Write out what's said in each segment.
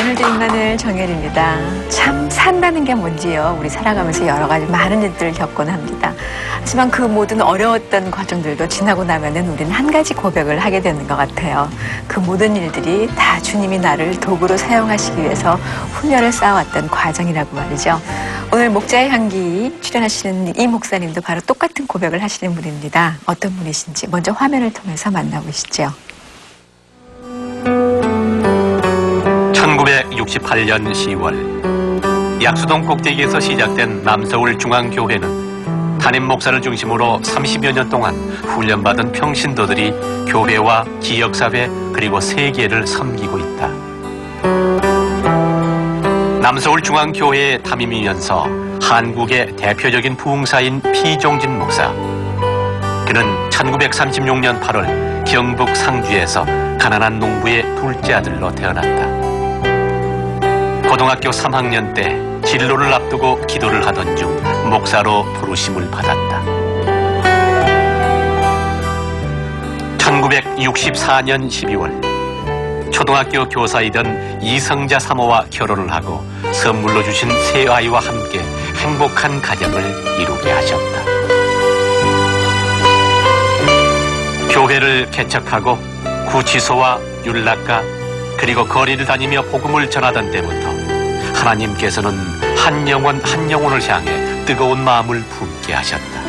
오늘도 인간을 정혜리입니다. 참 산다는 게 뭔지요. 우리 살아가면서 여러 가지 많은 일들을 겪곤 합니다. 하지만 그 모든 어려웠던 과정들도 지나고 나면은 우리는 한 가지 고백을 하게 되는 것 같아요. 그 모든 일들이 다 주님이 나를 도구로 사용하시기 위해서 훈련을 쌓아왔던 과정이라고 말이죠. 오늘 목자의 향기 출연하시는 이 목사님도 바로 똑같은 고백을 하시는 분입니다. 어떤 분이신지 먼저 화면을 통해서 만나보시죠. 1968년 10월 약수동 꼭대기에서 시작된 남서울중앙교회는 담임 목사를 중심으로 30여 년 동안 훈련받은 평신도들이 교회와 지역사회 그리고 세계를 섬기고 있다. 남서울중앙교회의 담임이면서 한국의 대표적인 부흥사인 피종진 목사. 그는 1936년 8월 경북 상주에서 가난한 농부의 둘째 아들로 태어났다. 고등학교 3학년 때 진로를 앞두고 기도를 하던 중 목사로 부르심을 받았다. 1964년 12월 초등학교 교사이던 이성자 사모와 결혼을 하고 선물로 주신 세 아이와 함께 행복한 가정을 이루게 하셨다. 교회를 개척하고 구치소와 율락가 그리고 거리를 다니며 복음을 전하던 때부터 하나님께서는 한 영혼 한 영혼을 향해 뜨거운 마음을 품게 하셨다.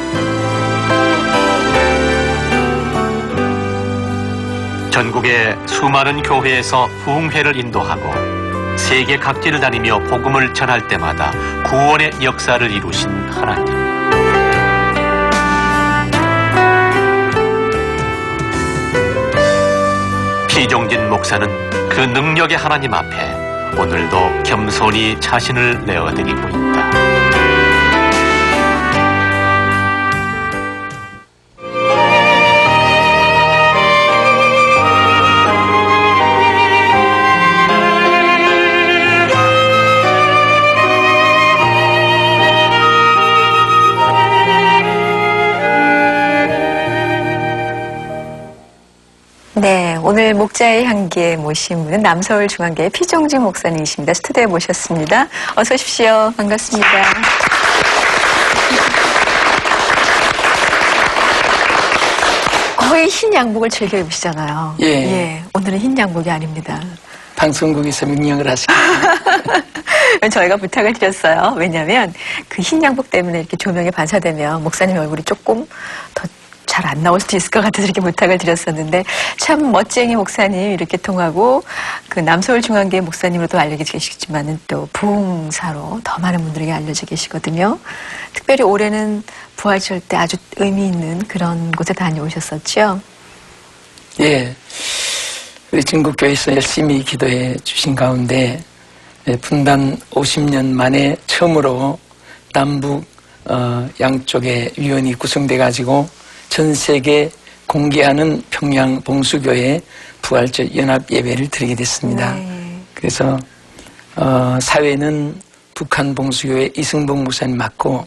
전국의 수많은 교회에서 부흥회를 인도하고 세계 각지를 다니며 복음을 전할 때마다 구원의 역사를 이루신 하나님. 피종진 목사는 그 능력의 하나님 앞에 오늘도 겸손히 자신을 내어드리고 있다. 네, 오늘 목자의 향기에 모신 분은 남서울중앙교회 피종진 목사님이십니다. 스튜디오에 모셨습니다. 어서 오십시오. 반갑습니다. 거의 흰 양복을 즐겨 입으시잖아요. 예. 오늘은 흰 양복이 아닙니다. 방송국에서 명령을 하시고 저희가 부탁을 드렸어요. 왜냐하면 그 흰 양복 때문에 이렇게 조명에 반사되면 목사님 얼굴이 조금 더 잘 안 나올 수도 있을 것 같아서 이렇게 부탁을 드렸었는데 참 멋쟁이 목사님 이렇게 통하고 그 남서울중앙교회 목사님으로도 알려져 계시지만은 또 부흥사로 더 많은 분들에게 알려져 계시거든요. 특별히 올해는 부활절 때 아주 의미 있는 그런 곳에 다녀오셨었죠? 예, 우리 진국교회에서 열심히 기도해 주신 가운데 분단 50년 만에 처음으로 남북 양쪽의 위원이 구성돼 가지고 전 세계 공개하는 평양 봉수교회 부활절 연합 예배를 드리게 됐습니다. 네. 그래서 사회는 북한 봉수교회 이승복 목사님 맡고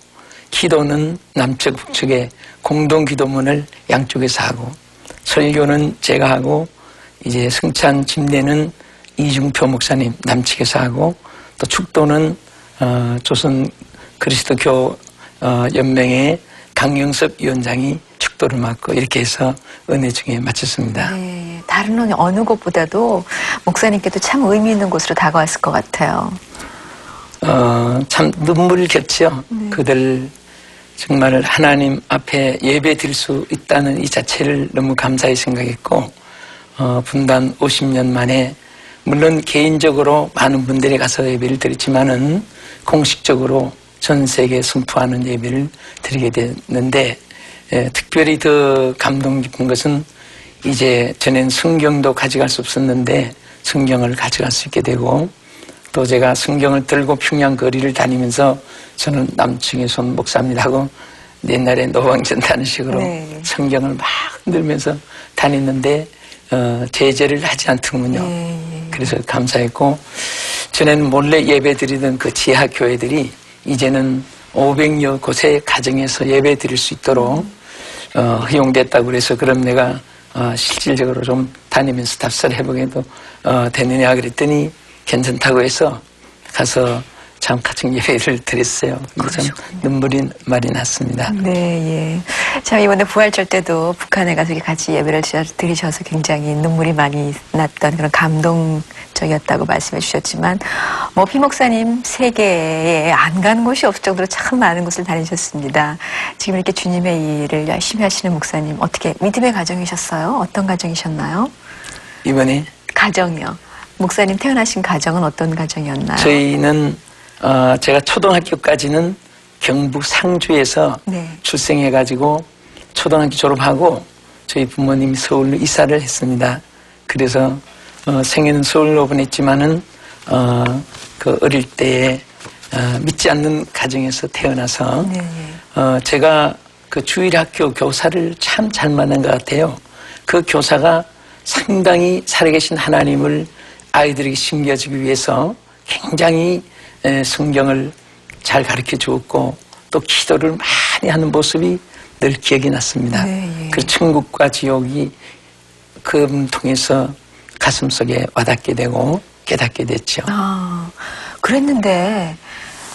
기도는 남측 북측에 공동 기도문을 양쪽에서 하고 설교는 제가 하고 이제 승찬 집례는 이중표 목사님 남측에서 하고 또 축도는 조선 그리스도교 연맹의 강영섭 위원장이 축도를 맡고 이렇게 해서 은혜 중에 마쳤습니다. 네, 다른 어느 곳보다도 목사님께도 참 의미 있는 곳으로 다가왔을 것 같아요. 참 눈물겹죠. 그들 정말 하나님 앞에 예배 드릴 수 있다는 이 자체를 너무 감사히 생각했고 분단 50년 만에 물론 개인적으로 많은 분들이 가서 예배를 드렸지만은 공식적으로 전 세계에 선포하는 예배를 드리게 됐는데 특별히 더 감동 깊은 것은 이제 전엔 성경도 가져갈 수 없었는데 성경을 가져갈 수 있게 되고 또 제가 성경을 들고 평양 거리를 다니면서 저는 남측에 손 목사입니다 하고 옛날에 노방전다는 식으로 네. 성경을 막 흔들면서 다녔는데 제재를 하지 않더군요. 그래서 감사했고 전에는 몰래 예배 드리던 그 지하 교회들이 이제는 500여 곳의 가정에서 예배 드릴 수 있도록 허용됐다고 그래서 그럼 내가 실질적으로 좀 다니면서 답사를 해보게도 되느냐 그랬더니 괜찮다고 해서 가서 참 가정 예배를 드렸어요. 근데 참 눈물이 많이 났습니다. 네, 예. 참 이번에 부활절 때도 북한에 가서 같이 예배를 드리셔서 굉장히 눈물이 많이 났던 그런 감동적이었다고 말씀해 주셨지만 피 목사님 세계에 안 간 곳이 없을 정도로 참 많은 곳을 다니셨습니다. 지금 이렇게 주님의 일을 열심히 하시는 목사님 어떻게 믿음의 가정이셨어요? 어떤 가정이셨나요? 이번에 가정이요. 목사님 태어나신 가정은 어떤 가정이었나요? 저희는 제가 초등학교까지는 경북 상주에서 네. 출생해가지고 초등학교 졸업하고 저희 부모님이 서울로 이사를 했습니다. 그래서 생애는 서울로 보냈지만은 그 어릴 때에 믿지 않는 가정에서 태어나서 네. 제가 그 주일학교 교사를 참 잘 만난 것 같아요. 그 교사가 상당히 살아계신 하나님을 아이들에게 심겨주기 위해서 굉장히 성경을 잘 가르쳐 주었고 또 기도를 많이 하는 모습이 늘 기억이 났습니다. 네, 예. 그 천국과 지옥이 그분 통해서 가슴속에 와닿게 되고 깨닫게 됐죠. 그랬는데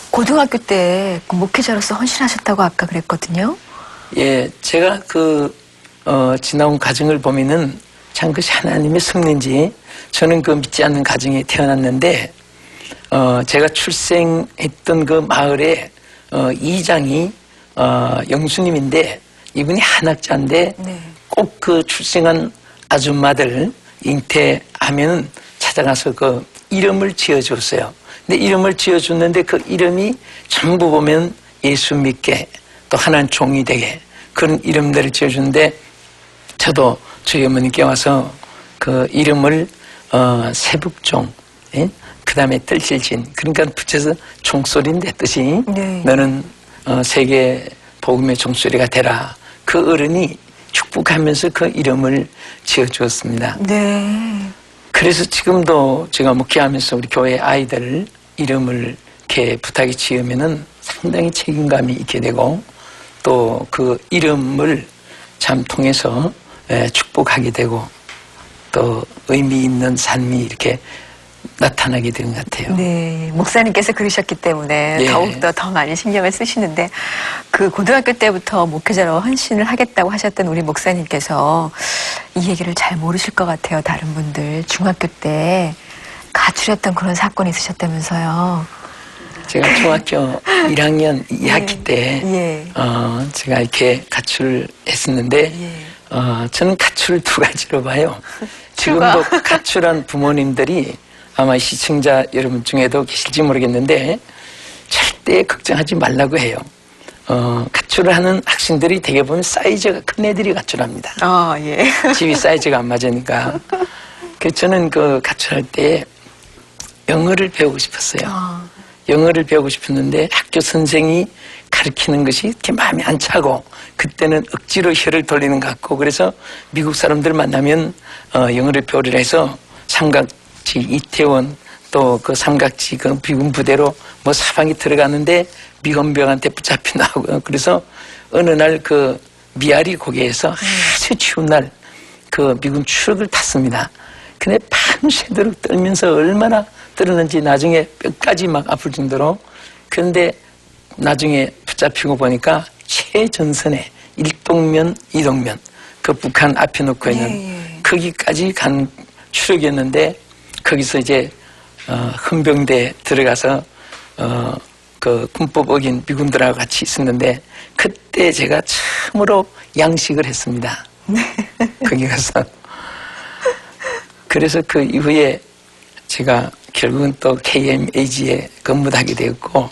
고등학교 때 그 목회자로서 헌신하셨다고 아까 그랬거든요. 예, 제가 지나온 가정을 보면은 참 그것이 하나님의 섭리인지 저는 그 믿지 않는 가정에 태어났는데 제가 출생했던 그 마을에 이장이 영수님인데 이분이 한학자인데 네. 꼭 그 출생한 아줌마들 잉태하면 찾아가서 그 이름을 지어줬어요. 근데 이름을 지어줬는데 그 이름이 전부 보면 예수 믿게 또 하나님 종이 되게 그런 이름들을 지어주는데 저도 저희 어머니께 와서 그 이름을 세북종, 예? 그 다음에 뜰질진 그러니까 붙여서 종소리인데 뜻이 네. 너는 세계 복음의 종소리가 되라. 그 어른이 축복하면서 그 이름을 지어주었습니다. 네. 그래서 지금도 제가 목회하면서 우리 교회 아이들 이름을 이렇게 부탁이 지으면은 상당히 책임감이 있게 되고 또 그 이름을 참 통해서 축복하게 되고 또 의미 있는 삶이 이렇게 나타나게 되는 것 같아요. 네. 목사님께서 그러셨기 때문에 예. 더욱더 더 많이 신경을 쓰시는데 그 고등학교 때부터 목회자로 헌신을 하겠다고 하셨던 우리 목사님께서 이 얘기를 잘 모르실 것 같아요. 다른 분들. 중학교 때 가출했던 그런 사건이 있으셨다면서요. 제가 중학교 1학년 2학기 때 예. 제가 이렇게 가출을 했었는데 예. 저는 가출을 두 가지로 봐요. 지금도 가출한 부모님들이 아마 시청자 여러분 중에도 계실지 모르겠는데 절대 걱정하지 말라고 해요. 가출을 하는 학생들이 대개 보면 사이즈가 큰 애들이 가출합니다. 예. 집이 사이즈가 안 맞으니까. 그래서 저는 그 가출할 때 영어를 배우고 싶었어요. 영어를 배우고 싶었는데 학교 선생이 가르치는 것이 이렇게 마음에 안 차고 그때는 억지로 혀를 돌리는 것 같고 그래서 미국 사람들 만나면 영어를 배우려 해서 삼각지 이태원 또 그 삼각지 그 미군 부대로 뭐 사방이 들어가는데 미군병한테 붙잡혀 나오고 그래서 어느 날 그 미아리 고개에서 아주 추운 날 그 미군 추락을 탔습니다. 근데 밤새도록 떨면서 얼마나 떨었는지 나중에 뼈까지 막 아플 정도로 그런데 나중에 붙잡히고 보니까 최전선에 1동면, 2동면 그 북한 앞에 놓고 있는 거기까지 간 추력이었는데 거기서 이제 헌병대에 들어가서 그 군법 어긴 미군들하고 같이 있었는데 그때 제가 처음으로 양식을 했습니다. 거기 가서 그래서 그 이후에 제가 결국은 또 KMAG에 근무를 하게 되었고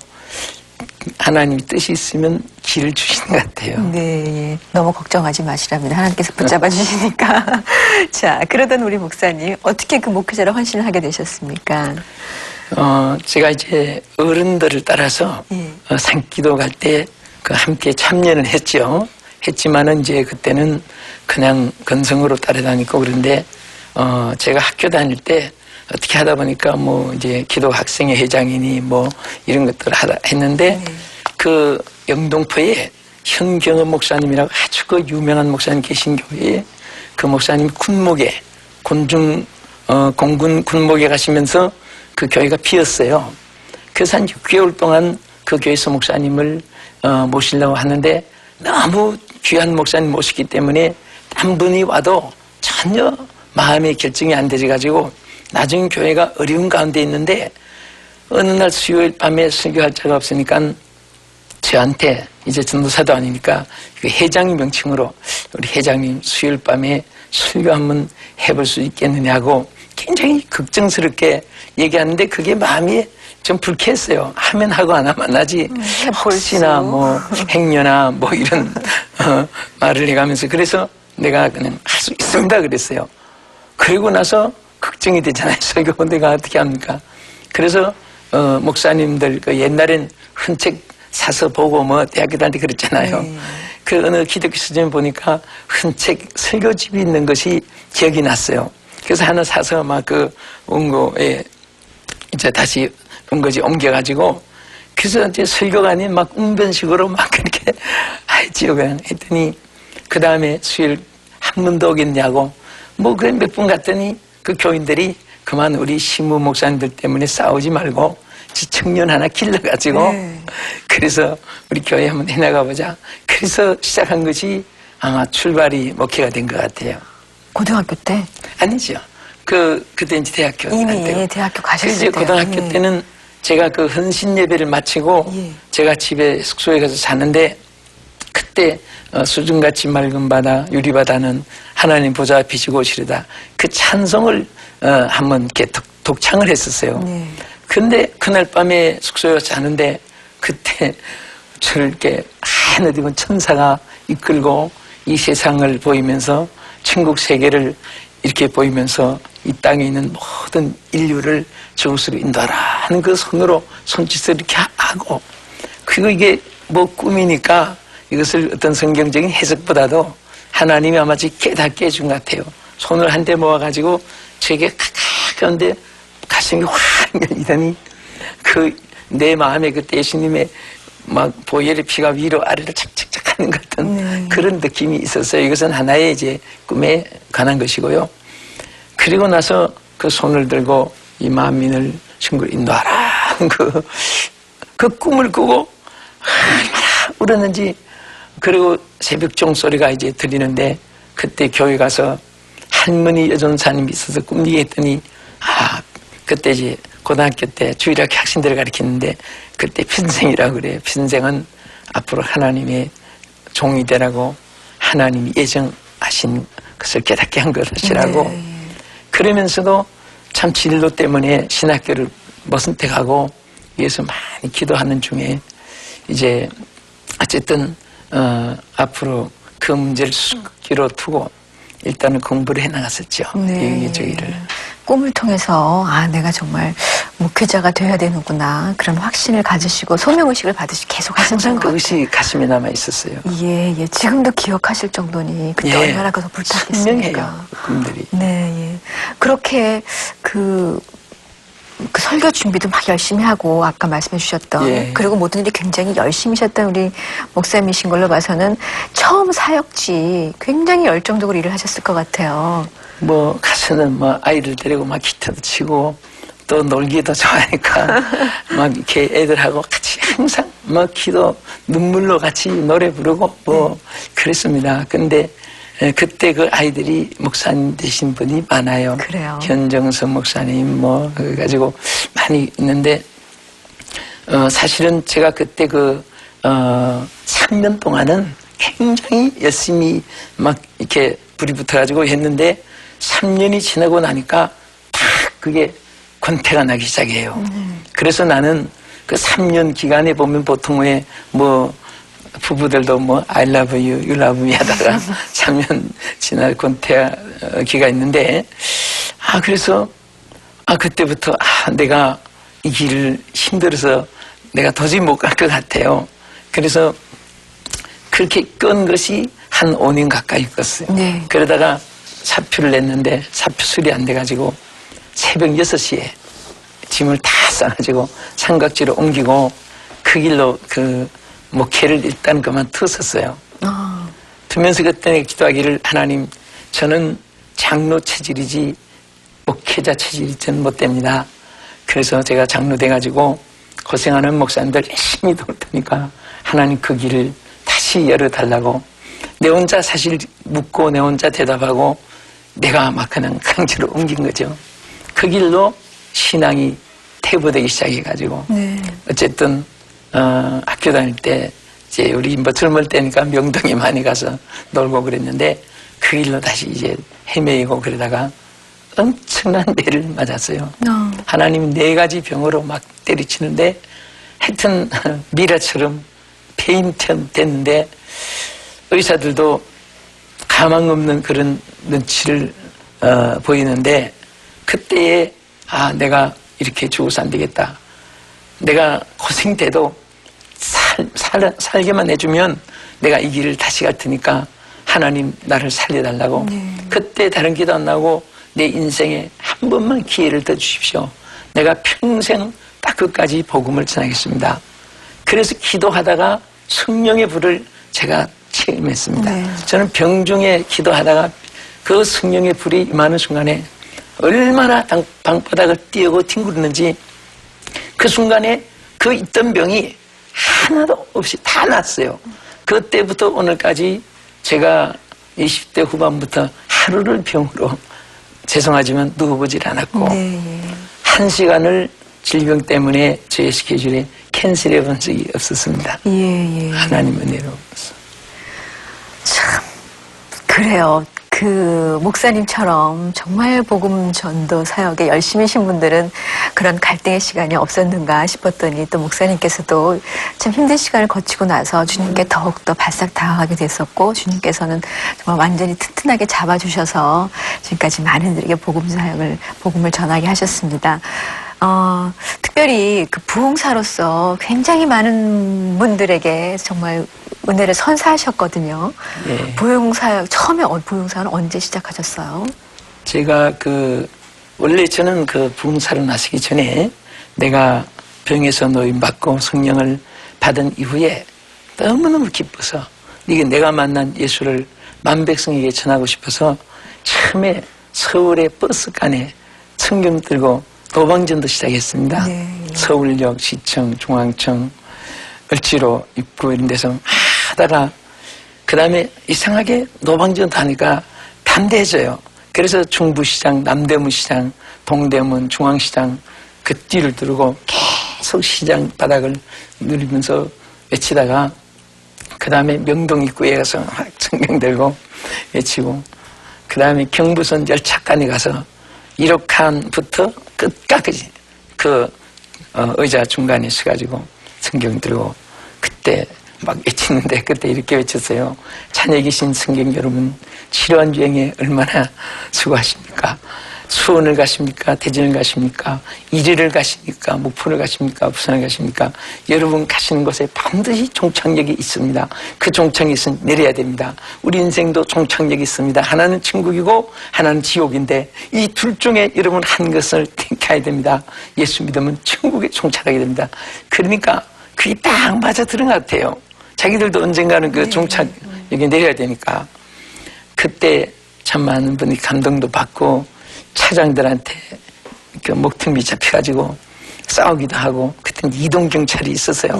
하나님이 뜻이 있으면 길을 주시는 것 같아요. 네, 예. 너무 걱정하지 마시랍니다. 하나님께서 붙잡아 주시니까. 자, 그러던 우리 목사님 어떻게 그 목회자로 헌신을 하게 되셨습니까? 제가 이제 어른들을 따라서 산기도 갈 때 그 함께 참여를 했죠. 했지만은 이제 그때는 그냥 건성으로 따라다니고 그런데 제가 학교 다닐 때 어떻게 하다 보니까 뭐 이제 기도 학생회 회장이니 뭐 이런 것들을 했는데 그 영동포에 현경은 목사님이라고 아주 그 유명한 목사님 계신 교회에 그 목사님 군목에 공군 군목에 가시면서 그 교회가 비었어요. 그래서 한 6개월 동안 그 교회에서 목사님을 모시려고 하는데 너무 귀한 목사님 모시기 때문에 한 분이 와도 전혀 마음의 결정이 안 되져가지고 나중에 교회가 어려운 가운데 있는데 어느 날 수요일 밤에 설교할 자가 없으니까 저한테 이제 전도사도 아니니까 그 회장님 명칭으로 우리 회장님 수요일 밤에 설교 한번 해볼 수 있겠느냐고 굉장히 걱정스럽게 얘기하는데 그게 마음이 좀 불쾌했어요. 하면 하고 안 하면 안 하지. 혹시나 뭐 행여나 뭐 이런 말을 해가면서 그래서 내가 그냥 할 수 있습니다 그랬어요. 그리고 나서 걱정이 되잖아요. 설교 내가 어떻게 합니까? 그래서 목사님들 그 옛날엔 흔책 사서 보고 뭐 대학교 다닐 때 그랬잖아요. 그 어느 기독교 서점에 보니까 흔책 설교집이 있는 것이 기억이 났어요. 그래서 하나 사서 막 그 원고에 이제 다시 원고지 옮겨가지고 그래서 이제 설교가 아닌 막 웅변식으로 막 그렇게 하지요 그냥 했더니 그 다음에 수요일 한 번 더 오겠냐고 뭐 그래 몇 분 갔더니 그 교인들이 그만 우리 신부 목사님들 때문에 싸우지 말고 청년 하나 길러가지고 그래서 우리 교회 한번 해나가 보자. 그래서 시작한 것이 아마 출발이 목회가 된 것 같아요. 고등학교 때? 아니죠. 그때 이제 대학교 이미 대학교 가셨을 때요. 고등학교 때는 제가 그 헌신 예배를 마치고 제가 집에 숙소에 가서 자는데 그때 수중같이 맑은 바다 유리바다는 하나님 보좌 앞이시고 오시리다 그 찬송을 한번 이렇게 독창을 했었어요. 근데 그날 밤에 숙소에 자는데 그때 저를 이렇게 하늘 입은 천사가 이끌고 이 세상을 보이면서 천국 세계를 이렇게 보이면서 이 땅에 있는 모든 인류를 저곳으로 인도하라 하는 그 손으로 손짓을 이렇게 하고 그리고 이게 뭐 꿈이니까 이것을 어떤 성경적인 해석보다도 하나님이 아마 깨닫게 해준 것 같아요. 손을 한 대 모아가지고 저에게 가까운데 가슴이 확 열리더니 그 내 마음에 그때 예수님의 막 보혈의 피가 위로 아래로 착착착 하는 것 같은 그런 느낌이 있었어요. 이것은 하나의 이제 꿈에 관한 것이고요. 그리고 나서 그 손을 들고 이 만민을 천국으로 인도하라 하는 그 꿈을 꾸고 얼마나 울었는지 그리고 새벽 종소리가 이제 들리는데 그때 교회 가서 할머니 여전사님이 있어서 꿈리게 했더니 그때 이제 고등학교 때 주일학교 학생들을 가르치는데 그때 편생이라고 그래요. 편생은 앞으로 하나님의 종이 되라고 하나님이 예정하신 것을 깨닫게 한 것이라고 그러면서도 참 진로 때문에 신학교를 못 선택하고 위해서 많이 기도하는 중에 이제 어쨌든 앞으로 그 문제를 숙기로 두고 일단은 공부를 해나갔었죠. 여기저기를. 꿈을 통해서 내가 정말 목회자가 돼야 되는구나 그런 확신을 가지시고 소명의식을 받으시고 계속 하셨던 것 같아요. 항상 그것이 가슴에 남아 있었어요. 예. 지금도 기억하실 정도니 그때 얼마나 그거 불탔겠습니까? 선명해요. 꿈들이. 네. 그렇게 그 설교 준비도 막 열심히 하고 아까 말씀해 주셨던 그리고 모든 일이 굉장히 열심히셨던 우리 목사님이신 걸로 봐서는 처음 사역지 굉장히 열정적으로 일을 하셨을 것 같아요. 뭐 가서는 뭐 아이들 데리고 막 기타도 치고 또 놀기도 좋아하니까 막 이렇게 애들하고 같이 항상 막 기도 눈물로 같이 노래 부르고 뭐 그랬습니다. 근데 그때 그 아이들이 목사님 되신 분이 많아요. 그래요. 현정선 목사님 뭐 그래가지고 많이 있는데 사실은 제가 그때 3년 동안은 굉장히 열심히 막 이렇게 불이 붙어가지고 했는데 3년이 지나고 나니까 딱 그게 권태가 나기 시작해요. 그래서 나는 그 3년 기간에 보면 보통 왜 뭐 부부들도 뭐 I love you, you love me 하다가 3년 지날 권태기가 있는데 그래서 그때부터 내가 이 길을 힘들어서 내가 도저히 못 갈 것 같아요. 그래서 그렇게 끈 것이 한 5년 가까이 껐어요. 그러다가 사표를 냈는데 사표 수리 안 돼가지고 새벽 6시에 짐을 다 싸가지고 삼각지로 옮기고 그 길로 그 목회를 일단 그만두었어요. 두면서 그때 기도하기를 하나님 저는 장로 체질이지 목회자 체질이 전 못 됩니다. 그래서 제가 장로 돼가지고 고생하는 목사님들 열심히 도울 테니까 하나님 그 길을 다시 열어달라고 내 혼자 사실 묻고 내 혼자 대답하고 내가 막 그냥 강제로 옮긴 거죠. 그 길로 신앙이 퇴보되기 시작해가지고 어쨌든 학교 다닐 때 이제 우리 뭐 젊을 때니까 명동에 많이 가서 놀고 그랬는데 그 길로 다시 이제 헤매이고 그러다가 엄청난 매를 맞았어요. 하나님 4가지 병으로 막 때리치는데 하여튼 미라처럼 폐인처럼 됐는데 의사들도 가망 없는 그런 눈치를 보이는데 그때에 내가 이렇게 죽어서 안 되겠다. 내가 고생돼도 살게만 해주면 내가 이 길을 다시 갈 테니까 하나님 나를 살려달라고. 그때 다른 기도 안 나오고 내 인생에 한 번만 기회를 더 주십시오. 내가 평생 딱 끝까지 복음을 전하겠습니다. 그래서 기도하다가 성령의 불을 제가 체험했습니다. 저는 병중에 기도하다가 그 성령의 불이 임하는 순간에 얼마나 방바닥을 띄우고 뒹구르는지 그 순간에 그 있던 병이 하나도 없이 다 났어요. 그때부터 오늘까지 제가 20대 후반부터 하루를 병으로 죄송하지만 누워보질 않았고 1시간을 질병 때문에 제 스케줄에 캔슬해 본 적이 없었습니다. 하나님 은혜로. 참 그래요. 그 목사님처럼 정말 복음 전도 사역에 열심히신 분들은 그런 갈등의 시간이 없었는가 싶었더니 또 목사님께서도 참 힘든 시간을 거치고 나서 주님께 더욱더 바싹 다가가게 됐었고 주님께서는 정말 완전히 튼튼하게 잡아주셔서 지금까지 많은 이들에게 복음을 전하게 하셨습니다. 특별히 그 부흥사로서 굉장히 많은 분들에게 정말 은혜를 선사하셨거든요. 처음에 부흥사는 언제 시작하셨어요? 제가 원래 저는 부흥사로 나서기 전에 내가 병에서 노임받고 성령을 받은 이후에 너무너무 기뻐서 이게 내가 만난 예수를 만백성에게 전하고 싶어서 처음에 서울의 버스간에 성경 들고 도방전도 시작했습니다. 서울역, 시청, 중앙청, 을지로 입구 이런 데서 하다가 그 다음에 이상하게 노방전 하니까 담대해져요. 그래서 중부시장, 남대문시장, 동대문, 중앙시장 그 뒤를 두르고 계속 시장 바닥을 누리면서 외치다가 그 다음에 명동 입구에 가서 성경 들고 외치고 그 다음에 경부선 열차간에 가서 1호칸부터 끝까지 의자 중간에 서가지고 성경 들고 그때 막 외치는데 그때 이렇게 외쳤어요. 찬에 계신 성경 여러분, 치료한 주행에 얼마나 수고하십니까? 수원을 가십니까? 대전을 가십니까? 이리를 가십니까? 목포를 가십니까? 부산을 가십니까? 여러분 가시는 곳에 반드시 종착역이 있습니다. 그 종착역이 있으면 내려야 됩니다. 우리 인생도 종착역이 있습니다. 하나는 천국이고 하나는 지옥인데 이 둘 중에 여러분 한 것을 택해야 됩니다. 예수 믿으면 천국에 종착하게 됩니다. 그러니까 그게 딱 맞아 들은 것 같아요. 자기들도 언젠가는 그 종착역에 내려야 되니까. 그때 참 많은 분이 감동도 받고 차장들한테 그 목tum이 잡혀가지고 싸우기도 하고 그때는 이동경찰이 있었어요.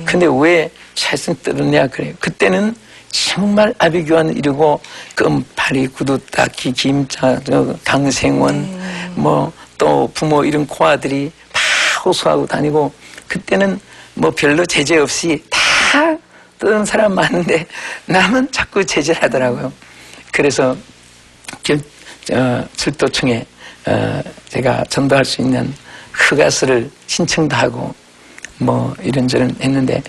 근데 왜 차에서 떨어냐 그래요. 그때는 정말 아비규환을 이루고 금파리, 구두 닦기, 김자, 강생원 뭐 또 부모 이런 고아들이 다 호소하고 다니고 그때는 뭐 별로 제재 없이 다 떠는 사람 많은데 남은 자꾸 제재를 하더라고요. 그래서 철도청에 제가 전도할 수 있는 허가서를 신청도 하고 뭐 이런저런 했는데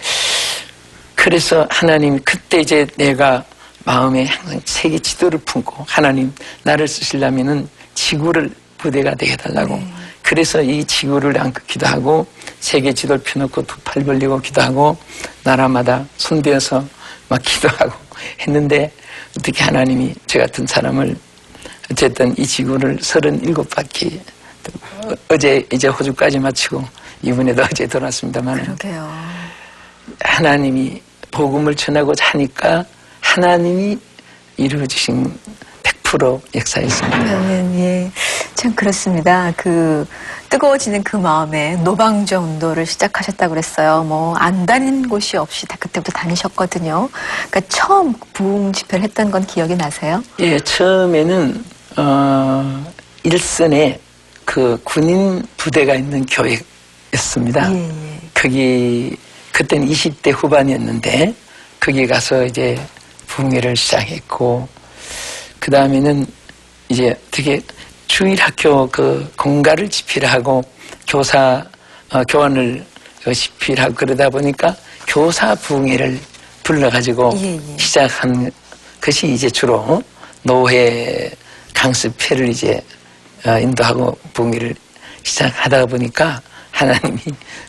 그래서 하나님 그때 이제 내가 마음에 항상 세계 지도를 품고 하나님 나를 쓰시려면은 지구를 부대가 되게 해달라고 그래서 이 지구를 안고 기도하고 세계 지도를 펴놓고 두 팔 벌리고 기도하고 나라마다 손대어서 막 기도하고 했는데 어떻게 하나님이 저 같은 사람을 어쨌든 이 지구를 37바퀴 어제 이제 호주까지 마치고 이번에도 어제 돌았습니다만 그러게요. 하나님이 복음을 전하고자 하니까 하나님이 이루어주신 100% 역사였습니다. 예. 참 그렇습니다. 그 뜨거워지는 그 마음에 노방정 운동을 시작하셨다고 그랬어요. 뭐 안 다닌 곳이 없이 다 그때부터 다니셨거든요. 그러니까 처음 부흥 집회를 했던 건 기억이 나세요? 예, 처음에는 일선에 그 군인 부대가 있는 교회였습니다. 예, 예. 거기 그때는 20대 후반이었는데 거기 가서 이제 부흥회를 시작했고 그 다음에는 이제 되게 주일 학교 그 공가를 집필하고 교사 교환을 집필하고 그러다 보니까 교사 부흥회를 불러가지고 예, 예. 시작한 것이 이제 주로 노회 강습회를 이제 인도하고 부흥회를 시작하다 보니까 하나님이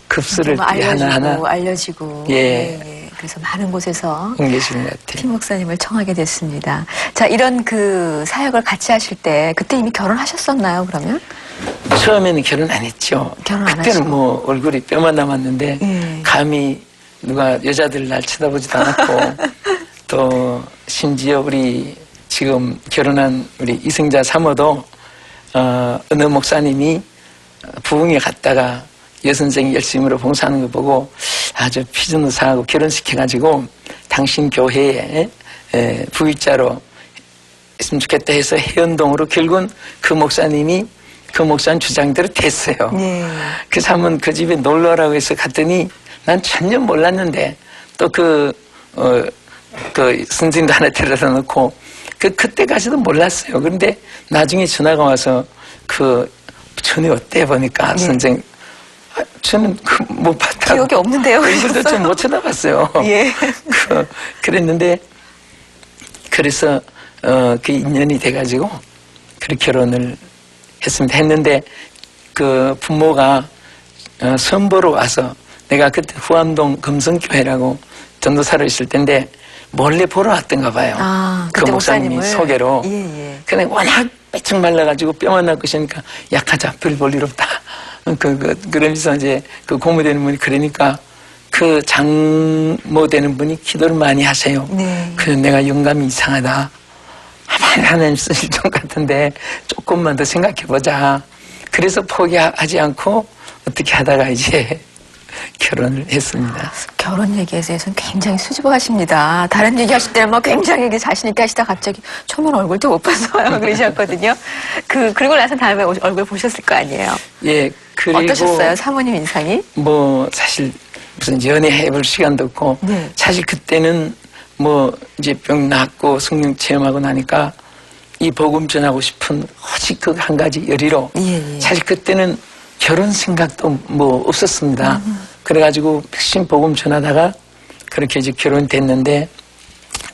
급수를 좀 알려지고 하나하나 알려지고 예. 예. 그래서 많은 곳에서 옮겨주는 것 같아요. 피 목사님을 청하게 됐습니다. 자, 이런 그 사역을 같이 하실 때 그때 이미 결혼하셨었나요? 그러면? 처음에는 결혼 안 했죠. 결혼 안 그때는 하시고. 뭐 얼굴이 뼈만 남았는데 예. 감히 누가 여자들 날 쳐다보지도 않았고 또 심지어 우리 지금 결혼한 우리 이승자 사모도 어느 목사님이 부흥에 갔다가 여선생이 열심으로 봉사하는 거 보고 아주 피준의사하고 결혼시켜가지고 당신 교회에 부의자로 있으면 좋겠다 해서 해운동으로 결국은 그 목사님 주장대로 됐어요. 네. 그 사람은 그 집에 놀러 오라고 해서 갔더니 난 전혀 몰랐는데 또 그 선생님도 하나 데려다 놓고 그때까지도 몰랐어요. 그런데 나중에 전화가 와서 전에 어때 보니까 네. 선생 저는 못 봤다고. 기억이 없는데요. 얼굴도 좀 못 쳐다봤어요. 예. 그랬는데 그래서 그 인연이 돼가지고 그렇게 결혼을 했는데 그 부모가 선보러 와서 내가 그때 후암동 금성교회라고 전도사로 있을 텐데 몰래 보러 왔던가 봐요. 아, 그 그때 목사님이 목사님을. 소개로. 예, 예. 근데 워낙 빼쩍 말라가지고 뼈만 날 것이니까 약하자 별 볼 일 없다. 그러면서 이제 그 고모되는 분이 그러니까 그 장모 되는 분이 기도를 많이 하세요. 네. 그래서 내가 영감이 이상하다. 하나님 쓰실 것 같은데 조금만 더 생각해보자. 그래서 포기하지 않고 어떻게 하다가 이제 결혼을 했습니다. 결혼 얘기에 대해서는 굉장히 수줍어하십니다. 다른 얘기 하실 때는 막 굉장히 자신있게 하시다 갑자기 처음엔 얼굴도 못 봤어요. 그러셨거든요. 그리고 나서 다음에 얼굴 보셨을 거 아니에요. 예, 그리고 어떠셨어요? 사모님 인상이? 뭐 사실 무슨 연애해볼 시간도 없고 네. 사실 그때는 뭐 이제 병 낫고 성령 체험하고 나니까 이 복음 전하고 싶은 오직 그 한 가지 열의로 예, 예. 사실 그때는 결혼 생각도 뭐 없었습니다. 그래가지고 백신 복음 전하다가 그렇게 이제 결혼됐는데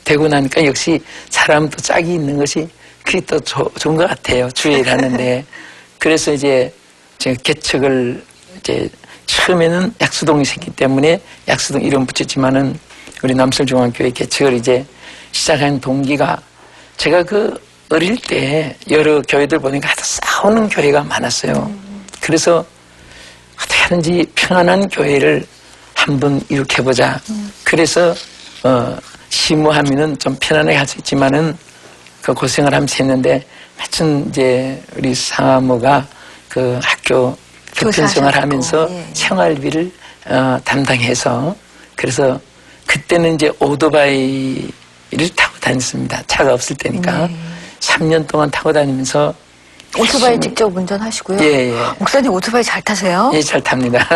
되고 나니까 역시 사람도 짝이 있는 것이 그게 또 좋은 것 같아요. 주에 일하는데 그래서 이제 제가 개척을 이제 처음에는 약수동이 생겼기 때문에 약수동 이름 붙였지만은 우리 남설중앙교회 개척을 이제 시작한 동기가 제가 어릴 때 여러 교회들 보니까 하도 싸우는 교회가 많았어요. 그래서 어떻게 하든지 편안한 교회를 한번 일으켜보자. 그래서 시무하면은 좀 편안하게 할 수 있지만은 그 고생을 하면서 했는데 마침 이제 우리 사모가 그 학교 교편 생활하면서 예. 생활비를 담당해서 그래서 그때는 이제 오토바이를 타고 다녔습니다. 차가 없을 때니까. 네. 3년 동안 타고 다니면서 오토바이 직접 운전하시고요. 예, 예. 목사님 오토바이 잘 타세요? 예, 잘 탑니다.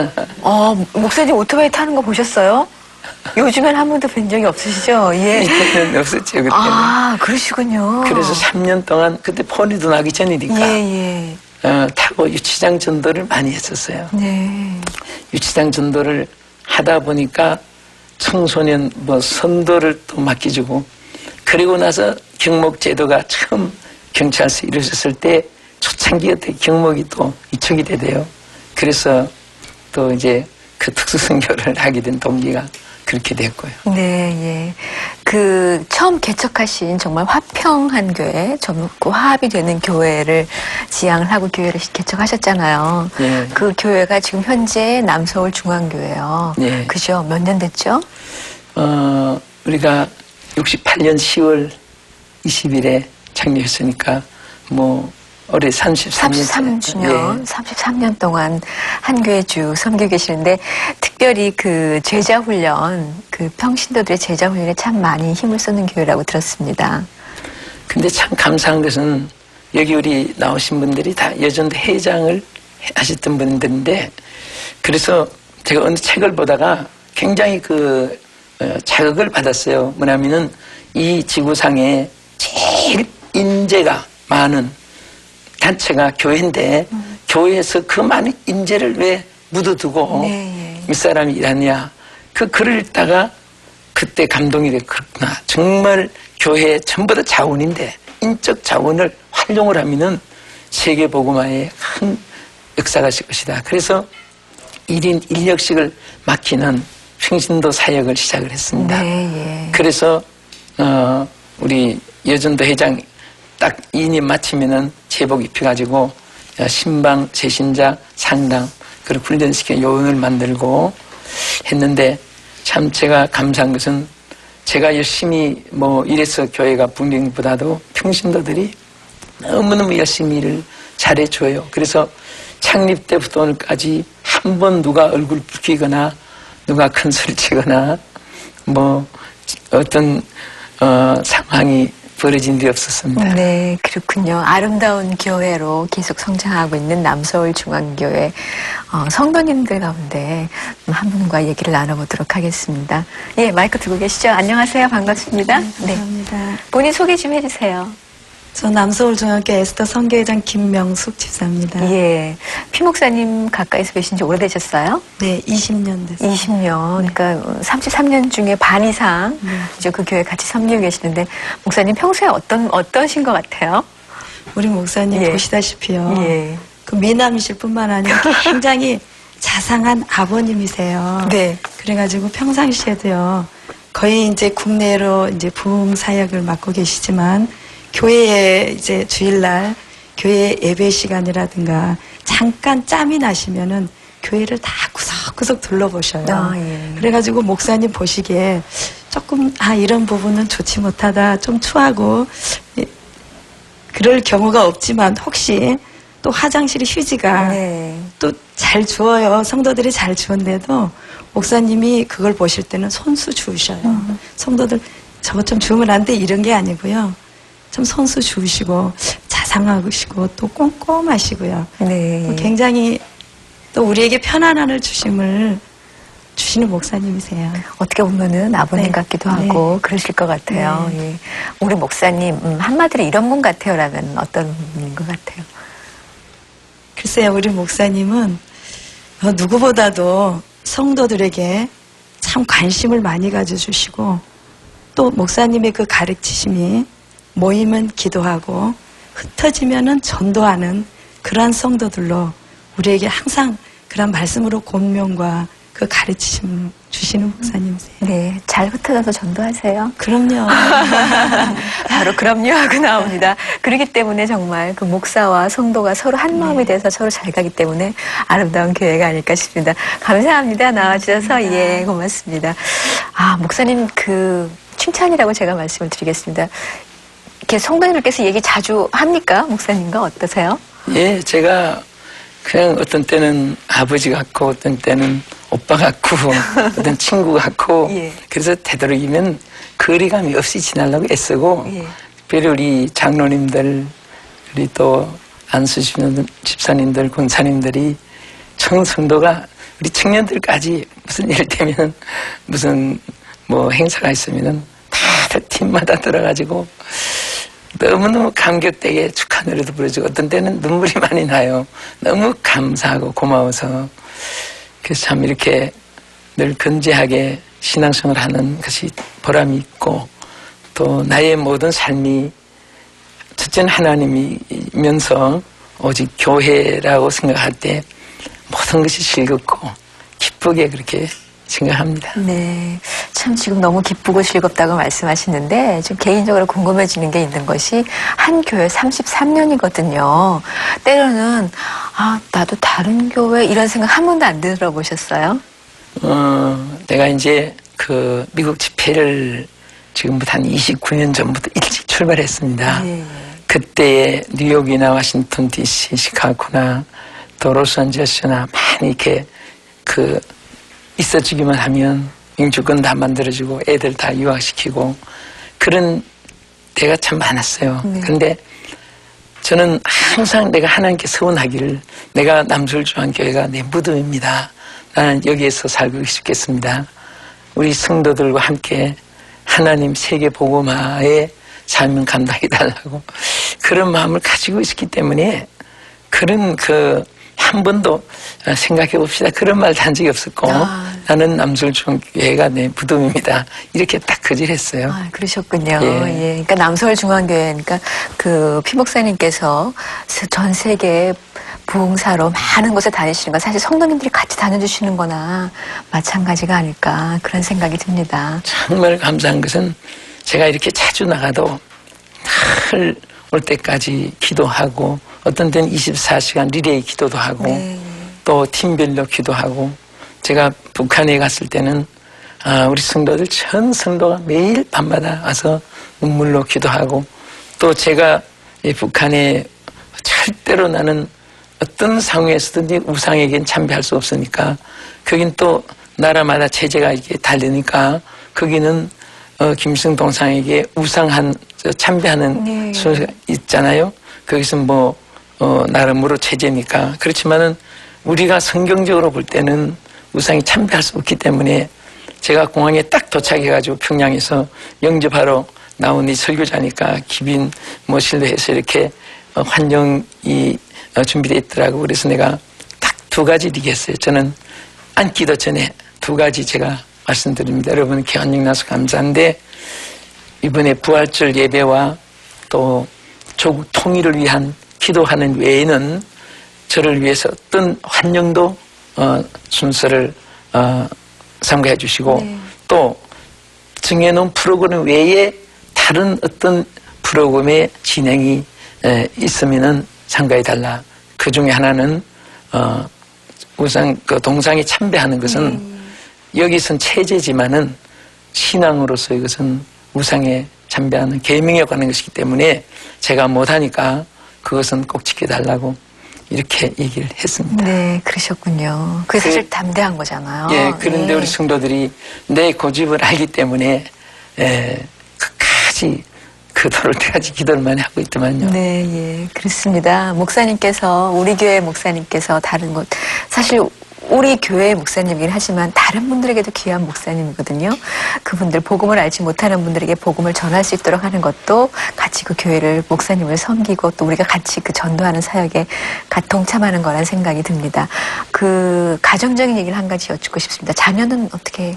목사님 오토바이 타는 거 보셨어요? 요즘엔 한 번도 뵌 적이 없으시죠? 예. 이때는 없었죠, 그때는. 아, 그러시군요. 그래서 3년 동안 그때 폰이도 나기 전이니까 예, 예. 타고 유치장 전도를 많이 했었어요. 네. 유치장 전도를 하다 보니까 청소년 선도를 또 맡겨주고 그리고 나서 경목 제도가 처음 경찰서 이루어졌을 때 초창기에 경목이 또 이축이 되대요. 그래서 또 이제 그 특수선교를 하게 된 동기가 그렇게 됐고요. 네, 예. 처음 개척하신 정말 화평한 교회, 젊고 화합이 되는 교회를 지향을 하고 교회를 개척하셨잖아요. 예. 그 교회가 지금 현재 남서울 중앙교회요. 예. 그죠? 몇 년 됐죠? 우리가 68년 10월 20일에 창립했으니까 올해 33년. 33주년, 33년 동안 한 교회 쭉 섬기고 계시는데 특별히 그 제자 훈련, 그 평신도들의 제자 훈련에 참 많이 힘을 쏟는 교회라고 들었습니다. 근데 참 감사한 것은 여기 우리 나오신 분들이 다 여전도 회장을 하셨던 분들인데 그래서 제가 어느 책을 보다가 굉장히 자극을 받았어요. 뭐냐면은 이 지구상에 제일 인재가 많은 단체가 교회인데 교회에서 그 많은 인재를 왜 묻어두고 네. 밑사람이 일하냐. 그 글을 읽다가 그때 감동이 됐구나. 정말 교회 전부 다 자원인데 인적 자원을 활용을 하면은 세계복음화에 큰 역사가 있을 것이다. 그래서 1인 1역씩을 맡기는 평신도 사역을 시작을 했습니다. 네, 예. 그래서 우리 여전도 회장 딱 2년 마치면은 제복 입혀가지고 신방, 재신자, 상담 그리고 훈련시키는 요원을 만들고 했는데 참 제가 감사한 것은 제가 열심히 이래서 교회가 분명보다도 평신도들이 너무너무 열심히 일을 잘해줘요. 그래서 창립 때부터 오늘까지 한 번 누가 얼굴 붉히거나 누가 큰 소리 치거나 어떤 상황이 벌어진 일이 없었습니다. 네, 그렇군요. 아름다운 교회로 계속 성장하고 있는 남서울중앙교회 성도님들 가운데 한 분과 얘기를 나눠보도록 하겠습니다. 예, 마이크 들고 계시죠? 안녕하세요. 반갑습니다. 네, 감사합니다. 본인 소개 좀 해주세요. 저 남서울중학교 에스더 선교회장 김명숙 집사입니다. 예, 피 목사님 가까이서 계신 지 오래되셨어요? 네, 20년 됐어요. 20년, 그러니까 33년 중에 반 이상 이제 그 교회 같이 섬기고 계시는데 목사님 평소에 어떠신 것 같아요? 우리 목사님 예. 보시다시피요. 예. 그 미남이실 뿐만 아니라 굉장히 자상한 아버님이세요. 네. 그래가지고 평상시에도요. 거의 이제 국내로 이제 부흥 사역을 맡고 계시지만 교회에 이제 주일날 교회 예배 시간이라든가 잠깐 짬이 나시면은 교회를 다 구석구석 둘러보셔요. 아, 예. 그래가지고 목사님 보시기에 조금 이런 부분은 좋지 못하다, 좀 추하고 그럴 경우가 없지만 혹시 또 화장실 휴지가 네. 또 잘 주어요. 성도들이 잘 주었는데도 목사님이 그걸 보실 때는 손수 주우셔요. 성도들 저것 좀 주우면 안 돼 이런 게 아니고요. 좀 손수 주우시고 자상하시고 또 꼼꼼하시고요. 네. 또 굉장히 또 우리에게 편안함을 주시는 목사님이세요. 어떻게 보면은 아버님 네. 같기도 하고 그러실 것 같아요. 예. 우리 목사님 한마디로 이런 분 같아요라면 어떤 분인 것 같아요? 글쎄요, 우리 목사님은 누구보다도 성도들에게 참 관심을 많이 가져주시고 또 목사님의 그 가르치심이 모이면 기도하고 흩어지면은 전도하는 그러한 성도들로 우리에게 항상 그런 말씀으로 권면과 그 가르치심 주시는 목사님이세요. 네, 잘 흩어져서 전도하세요. 그럼요. 바로 그럼요 하고 나옵니다. 그렇기 때문에 정말 그 목사와 성도가 서로 한 마음이 돼서 서로 잘 가기 때문에 아름다운 교회가 아닐까 싶습니다. 감사합니다. 나와주셔서 예, 고맙습니다. 목사님 그 칭찬이라고 제가 말씀을 드리겠습니다. 이렇게 성도님들께서 얘기 자주 합니까? 목사님과 어떠세요? 예, 제가 그냥 어떤 때는 아버지 같고 어떤 때는 오빠 같고 어떤 친구 같고 예. 그래서 되도록이면 거리감이 없이 지내려고 애쓰고 예. 특별히 우리 장로님들 우리 또 안수 집사님들 권사님들이 청성도가 우리 청년들까지 무슨 이를테면 무슨 행사가 있으면은 다들 팀마다 들어가지고 너무너무 감격되게 축하 노래도 부르주고 어떤 때는 눈물이 많이 나요. 너무 감사하고 고마워서. 그래서 참 이렇게 늘 건재하게 신앙생활을 하는 것이 보람이 있고 또 나의 모든 삶이 첫째는 하나님이면서 오직 교회라고 생각할 때 모든 것이 즐겁고 기쁘게 그렇게 생각합니다. 네. 참 지금 너무 기쁘고 즐겁다고 말씀하시는데 좀 개인적으로 궁금해지는 게 있는 것이 한 교회 33년이거든요. 때로는 나도 다른 교회 이런 생각 한 번도 안 들어보셨어요? 내가 이제 그 미국 집회를 지금부터 한 29년 전부터 일찍 출발했습니다. 네. 그때의 뉴욕이나 워싱턴 DC, 시카고나 또 로스앤젤레스나 많이 이렇게 있어주기만 하면 영주권 다 만들어주고 애들 다 유학시키고 그런 때가 참 많았어요. 네. 그런데 저는 항상 내가 하나님께 서운하기를 내가 남서울중앙교회가 내 무덤입니다. 나는 여기에서 살고 싶겠습니다. 우리 성도들과 함께 하나님 세계 복음화의 사명 감당해달라고 그런 마음을 가지고 있었기 때문에 그런 한 번도 생각해 봅시다. 그런 말도 한 적이 없었고 나는 남서울중앙교회가 내 무덤입니다. 이렇게 딱 거절했어요. 그러셨군요. 예. 예. 그러니까 남서울중앙교회, 그러니까 피 목사님께서 전 세계 부흥사로 많은 곳에 다니시는 건 사실 성도님들이 같이 다녀주시는 거나 마찬가지가 아닐까 그런 생각이 듭니다. 정말 감사한 것은 제가 이렇게 자주 나가도 늘 올 때까지 기도하고 어떤 때는 24시간 리레이 기도도 하고 네. 또 팀별로 기도하고 제가 북한에 갔을 때는 우리 성도들 전 성도가 매일 밤마다 와서 눈물로 기도하고 또 제가 이 북한에 절대로 나는 어떤 상황에서든지 우상에겐 참배할 수 없으니까 거긴 또 나라마다 체제가 이게 다르니까 거기는 김일성 동상에게 참배하는 네. 순서가 있잖아요. 거기서 나름으로 체제니까 그렇지만은 우리가 성경적으로 볼 때는 우상이 참배할 수 없기 때문에 제가 공항에 딱 도착해가지고 평양에서 영접하러 나온 이 설교자니까 기빈 실도해서 이렇게 환영이 준비되어 있더라고. 그래서 내가 딱 2가지 얘기했어요. 저는 앉기도 전에 2가지 제가 말씀드립니다. 여러분 이렇게 환영나서 감사한데 이번에 부활절 예배와 또 조국 통일을 위한 기도하는 외에는 저를 위해서 어떤 환영도 순서를 삼가해 주시고 네. 또 정해놓은 프로그램 외에 다른 어떤 프로그램의 진행이 있으면은 참가해 달라. 그 중에 하나는 동상에 참배하는 것은 여기선 체제지만은 신앙으로서 이것은 우상에 참배하는 계명에 관한 것이기 때문에 제가 못하니까 그것은 꼭 지켜달라고 이렇게 얘기를 했습니다. 네, 그러셨군요. 그게 사실 담대한 거잖아요. 예, 그런데 예. 우리 성도들이 내 고집을 알기 때문에 끝까지 그토록 때까지 기도를 많이 하고 있더만요. 네, 예, 그렇습니다. 목사님께서, 우리 교회 목사님께서 다른 곳, 사실 우리 교회 목사님이긴 하지만 다른 분들에게도 귀한 목사님이거든요. 그분들 복음을 알지 못하는 분들에게 복음을 전할 수 있도록 하는 것도 같이 그 교회를 목사님을 섬기고 또 우리가 같이 그 전도하는 사역에 동참하는 거란 생각이 듭니다. 그 가정적인 얘기를 한 가지 여쭙고 싶습니다. 자녀는 어떻게?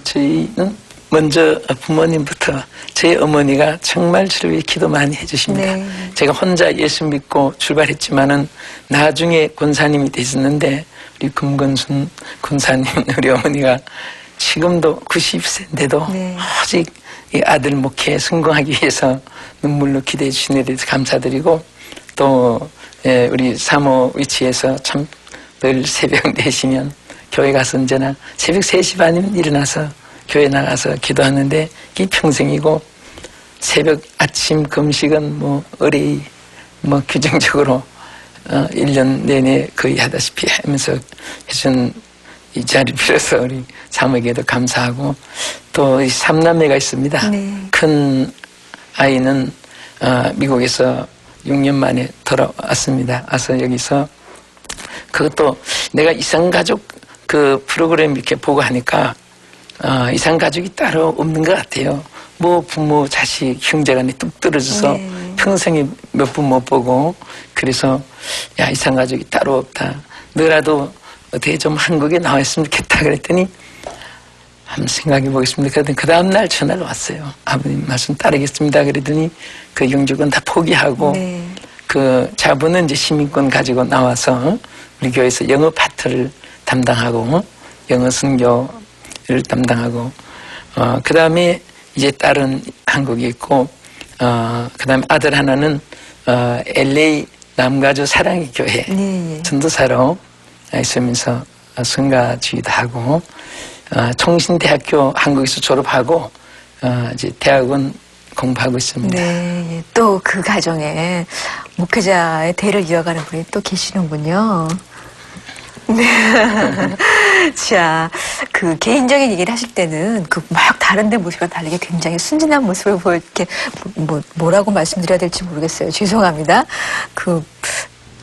저희는 먼저 부모님부터 저희 어머니가 정말 저를 위해 기도 많이 해주십니다. 네. 제가 혼자 예수 믿고 출발했지만은 나중에 권사님이 되셨는데 우리 금건순 권사님 우리 어머니가 지금도 90세인데도 네. 오직 이 아들 목회 성공하기 위해서 눈물로 기도해 주신 데 대해서 감사드리고 또 우리 사모 위치에서 참 늘 새벽 4시면 교회 가서 언제나 새벽 3시 반이면 일어나서 교회 나가서 기도하는데 이게 평생이고 새벽 아침 금식은 의뢰 규정적으로 1년 내내 거의 하다시피 하면서 해준 이 자리를 빌어서 우리 사모에게도 감사하고 또 이 3남매가 있습니다. 네. 큰 아이는 미국에서 6년 만에 돌아왔습니다. 와서 여기서 그것도 내가 이상가족 그 프로그램 이렇게 보고 하니까 이상가족이 따로 없는 것 같아요. 부모, 자식, 형제간에 뚝 떨어져서 네. 평생에 몇 분 못 보고 그래서 이상가족이 따로 없다. 너라도 어떻게 좀 한국에 나와 있으면 좋겠다 그랬더니 한번 생각해 보겠습니다. 그랬더니 그 다음날 전화를 왔어요. 아버님 말씀 따르겠습니다. 그랬더니 그 영주권 다 포기하고 네. 그 자부는 이제 시민권 가지고 나와서 우리 교회에서 영어 파트를 담당하고 영어 선교를 담당하고 그 다음에 이제 딸은 한국에 있고 그 다음에 아들 하나는 LA 남가주 사랑의 교회 네, 예. 전도사로 있으면서 성가주의도 하고 총신대학교 한국에서 졸업하고 이제 대학원 공부하고 있습니다. 네, 또 그 가정에 목회자의 대를 이어가는 분이 또 계시는군요. 네. 자, 그 개인적인 얘기를 하실 때는 그 막 다른데 모습과 다르게 굉장히 순진한 모습을 이렇게 뭐라고 말씀드려야 될지 모르겠어요. 죄송합니다. 그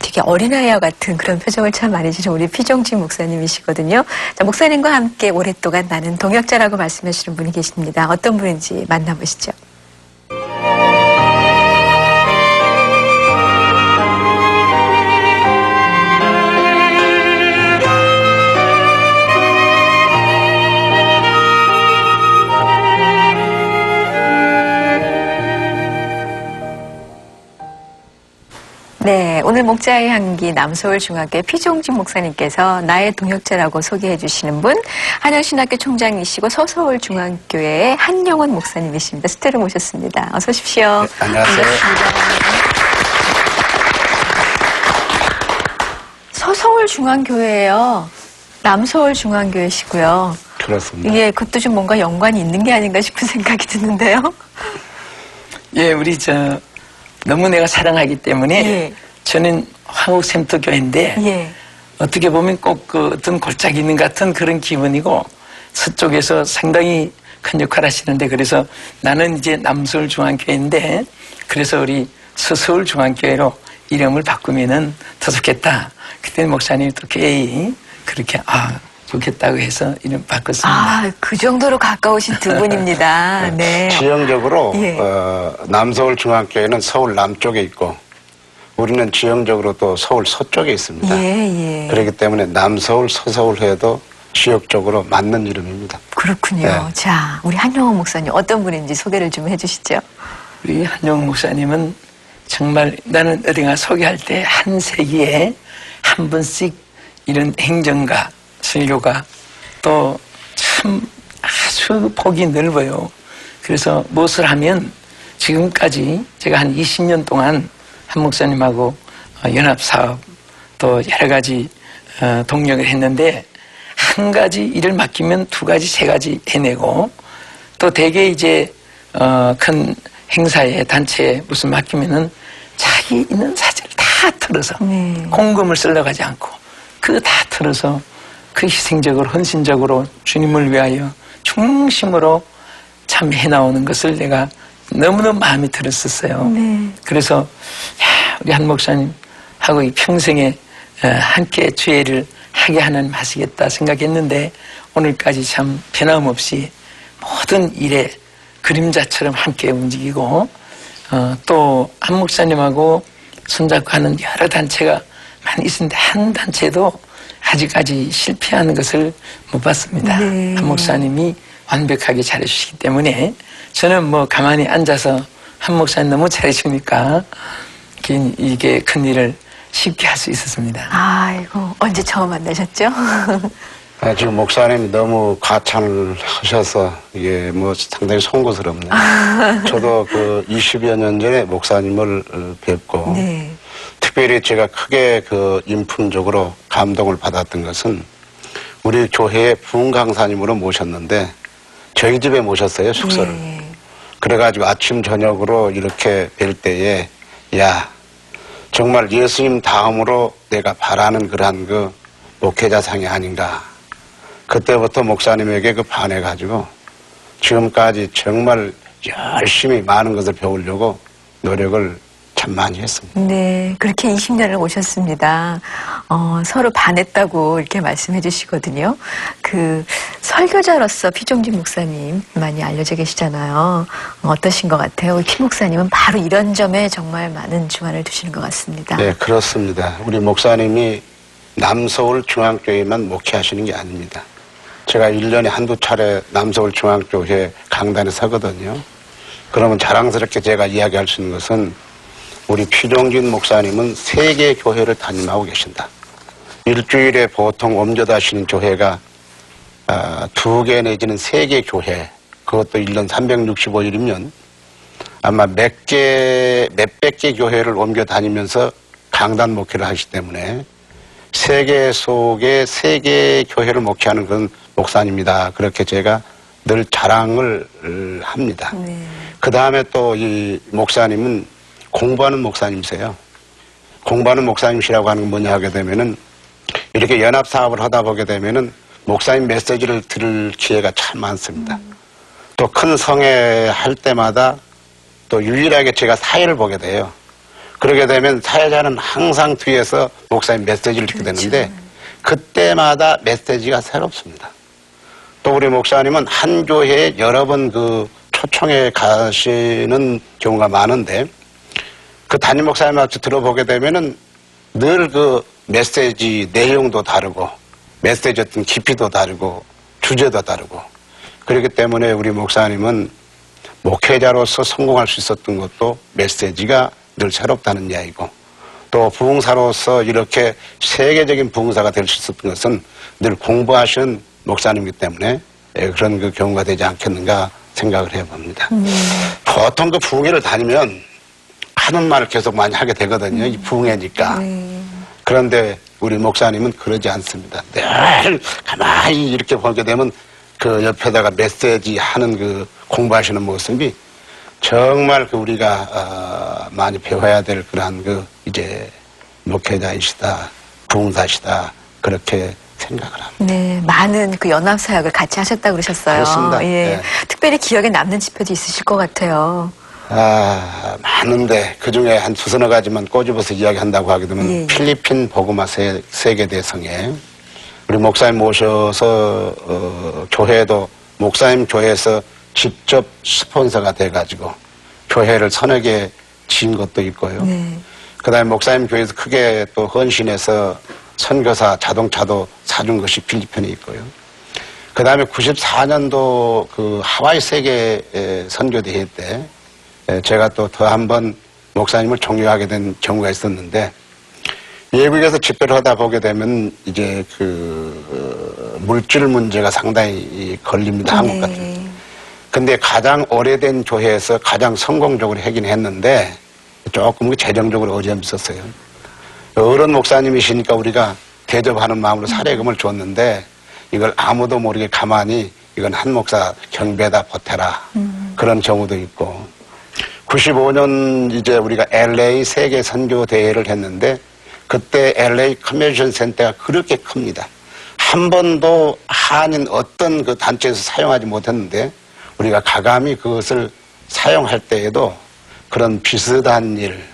되게 어린아이와 같은 그런 표정을 참 많이 지신 우리 피종진 목사님이시거든요. 자, 목사님과 함께 오랫동안 나는 동역자라고 말씀하시는 분이 계십니다. 어떤 분인지 만나보시죠. 네, 오늘 목자의 향기 남서울중학교 피종진 목사님께서 나의 동역자라고 소개해 주시는 분, 한영신학교 총장이시고 서서울중앙교회의 한영원 목사님이십니다. 스튜디오 모셨습니다. 어서 오십시오. 네, 안녕하세요. 반갑습니다. 서서울중앙교회예요. 남서울중앙교회시고요. 그렇습니다. 예, 그것도 좀 뭔가 연관이 있는 게 아닌가 싶은 생각이 드는데요. 예, 우리 너무 내가 사랑하기 때문에 예. 저는 화곡샘터교회인데 예. 어떻게 보면 꼭 그 어떤 골짜기 있는 같은 그런 기분이고 서쪽에서 상당히 큰 역할을 하시는데 그래서 나는 이제 남서울중앙교회인데 그래서 우리 서서울중앙교회로 이름을 바꾸면은 더 좋겠다. 그때 목사님이 또 교회에 그렇게 좋겠다고 해서 이름 바꿨습니다. 아, 그 정도로 가까우신 두 분입니다. 네. 지형적으로 예. 남서울중앙교회는 서울 남쪽에 있고 우리는 지형적으로 또 서울 서쪽에 있습니다. 예, 예. 그렇기 때문에 남서울, 서서울 해도 지역적으로 맞는 이름입니다. 그렇군요. 네. 자, 우리 한영호 목사님 어떤 분인지 소개를 좀 해주시죠. 우리 한영 목사님은 정말 나는 어딘가 소개할 때 한 세기에 한 번씩 이런 행정가, 설교가 또 참 아주 폭이 넓어요. 그래서 무엇을 하면 지금까지 제가 한 20년 동안 한 목사님하고 연합사업 또 여러 가지 동력을 했는데 한 가지 일을 맡기면 두 가지, 세 가지 해내고 또 대개 이제 큰 행사에 단체에 무슨 맡기면은 자기 있는 사실을 다 털어서 공금을 쓰려고 하지 않고 그거 다 털어서 그 희생적으로 헌신적으로 주님을 위하여 중심으로 참 해나오는 것을 내가 너무너무 마음이 들었었어요. 네. 그래서 우리 한 목사님하고 이 평생에 함께 주애를 하게 하나님 하시겠다 생각했는데 오늘까지 참 변함없이 모든 일에 그림자처럼 함께 움직이고 또 한 목사님하고 손잡고 하는 여러 단체가 많이 있는데 한 단체도 아직까지 실패하는 것을 못 봤습니다. 네. 한 목사님이 완벽하게 잘해주시기 때문에 저는 뭐 가만히 앉아서 한 목사님 너무 잘해주니까 이게 큰 일을 쉽게 할 수 있었습니다. 아이고, 언제 처음 만나셨죠? 지금 목사님이 너무 과찬을 하셔서 이게 뭐 상당히 송구스럽네요. 저도 그 20여 년 전에 목사님을 뵙고 네. 특별히 제가 크게 그 인품적으로 감동을 받았던 것은 우리 교회에 부흥 강사님으로 모셨는데 저희 집에 모셨어요, 숙소를. 네. 그래가지고 아침 저녁으로 이렇게 뵐 때에 야 정말 예수님 다음으로 내가 바라는 그러한 그 목회자상이 아닌가. 그때부터 목사님에게 그 반해가지고 지금까지 정말 열심히 많은 것을 배우려고 노력을 참 많이 했습니다. 네, 그렇게 20년을 오셨습니다. 서로 반했다고 이렇게 말씀해 주시거든요. 그 설교자로서 피종진 목사님 많이 알려져 계시잖아요. 어떠신 것 같아요? 우리 피 목사님은 바로 이런 점에 정말 많은 주안을 두시는 것 같습니다. 네, 그렇습니다. 우리 목사님이 남서울 중앙교회만 목회하시는 게 아닙니다. 제가 1년에 한두 차례 남서울 중앙교회 강단에 서거든요. 그러면 자랑스럽게 제가 이야기할 수 있는 것은 우리 피종진 목사님은 3개 교회를 담임하고 계신다. 일주일에 보통 옮겨다시는 교회가 2개 내지는 3개 교회, 그것도 1년 365일이면 아마 몇백 개 교회를 옮겨 다니면서 강단 목회를 하시기 때문에 세계 속에 3개 교회를 목회하는 그런 목사님이다. 그렇게 제가 늘 자랑을 합니다. 네. 그 다음에 또 이 목사님은 공부하는 목사님이세요. 공부하는 목사님이시라고 하는 건 뭐냐 하게 되면은 이렇게 연합 사업을 하다 보게 되면은 목사님 메시지를 들을 기회가 참 많습니다. 또 큰 성회 할 때마다 또 유일하게 제가 사회를 보게 돼요. 그러게 되면 사회자는 항상 뒤에서 목사님 메시지를 듣게 되는데 그때마다 메시지가 새롭습니다. 또 우리 목사님은 한 교회에 여러 번 그 초청에 가시는 경우가 많은데 그 담임 목사님한테 들어보게 되면은 늘 그 메시지 내용도 다르고 메시지 어떤 깊이도 다르고 주제도 다르고 그렇기 때문에 우리 목사님은 목회자로서 성공할 수 있었던 것도 메시지가 늘 새롭다는 이야기고 또 부흥사로서 이렇게 세계적인 부흥사가 될 수 있었던 것은 늘 공부하시는 목사님이기 때문에 그런 그 경우가 되지 않겠는가 생각을 해봅니다. 보통 그 부흥회를 다니면 하는 말을 계속 많이 하게 되거든요. 이 부흥회니까. 그런데 우리 목사님은 그러지 않습니다. 늘 가만히 이렇게 보게 되면 그 옆에다가 메시지 하는 그 공부하시는 모습이 정말 그 우리가 많이 배워야 될 그러한 그 이제 목회자이시다, 부흥사시다 그렇게 생각을 합니다. 네, 많은 그 연합 사역을 같이 하셨다고 그러셨어요. 그렇습니다. 예. 네. 특별히 기억에 남는 집회도 있으실 것 같아요. 많은데 그 중에 한 두서너 가지만 꼬집어서 이야기한다고 하게 되면 예. 필리핀 복음화 세계대성에 우리 목사님 모셔서 교회도 목사님 교회에서 직접 스폰서가 돼가지고 교회를 서너 개 지은 것도 있고요. 네. 그다음에 목사님 교회에서 크게 또 헌신해서 선교사 자동차도 사준 것이 필리핀에 있고요. 그다음에 94년도 그 하와이 세계 선교대회 때 제가 또 더 한 번 목사님을 종료하게 된 경우가 있었는데 외국에서 집회를 하다 보게 되면 이제 그 물질 문제가 상당히 걸립니다. 한국 같은 경우. 근데 가장 오래된 교회에서 가장 성공적으로 하긴 했는데 조금 재정적으로 어려움이 있었어요. 어른 목사님이시니까 우리가 대접하는 마음으로 사례금을 줬는데 이걸 아무도 모르게 가만히 이건 한 목사 경배다 보태라 그런 경우도 있고 95년 이제 우리가 LA 세계 선교 대회를 했는데 그때 LA 컨벤션 센터가 그렇게 큽니다. 한 번도 한인 어떤 그 단체에서 사용하지 못했는데 우리가 가감히 그것을 사용할 때에도 그런 비슷한 일